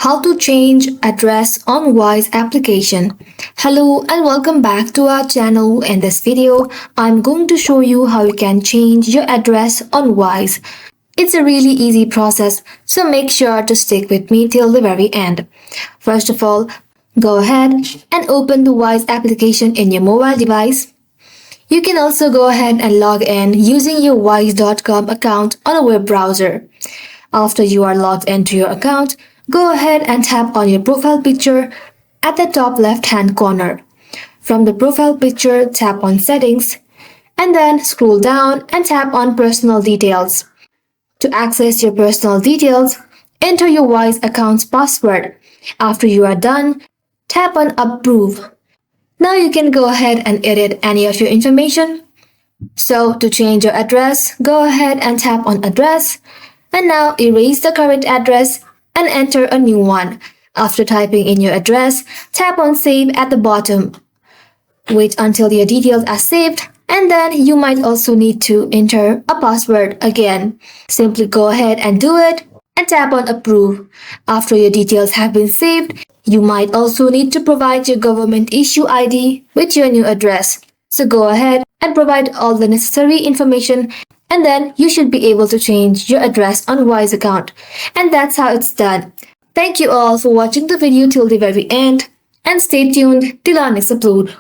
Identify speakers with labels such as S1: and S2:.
S1: How to change address on Wise application. Hello and welcome back to our channel. In this video, I'm going to show you how you can change your address on Wise. It's a really easy process, so make sure to stick with me till the very end. First of all, go ahead and open the Wise application in your mobile device. You can also go ahead and log in using your wise.com account on a web browser. After you are logged into your account, go ahead and tap on your profile picture at the top left-hand corner. From the profile picture, tap on Settings, and then scroll down and tap on Personal Details. To access your personal details, enter your Wise account's password. After you are done, tap on Approve. Now you can go ahead and edit any of your information. So to change your address, go ahead and tap on Address, and now erase the current address and enter a new one. After typing in your address, tap on Save at the bottom. Wait until your details are saved, and then you might also need to enter a password again. Simply go ahead and do it and tap on Approve. After your details have been saved, you might also need to provide your government issue ID with your new address. So go ahead and provide all the necessary information, and then you should be able to change your address on Wise account. And that's how it's done. Thank you all for watching the video till the very end, and stay tuned till our next upload.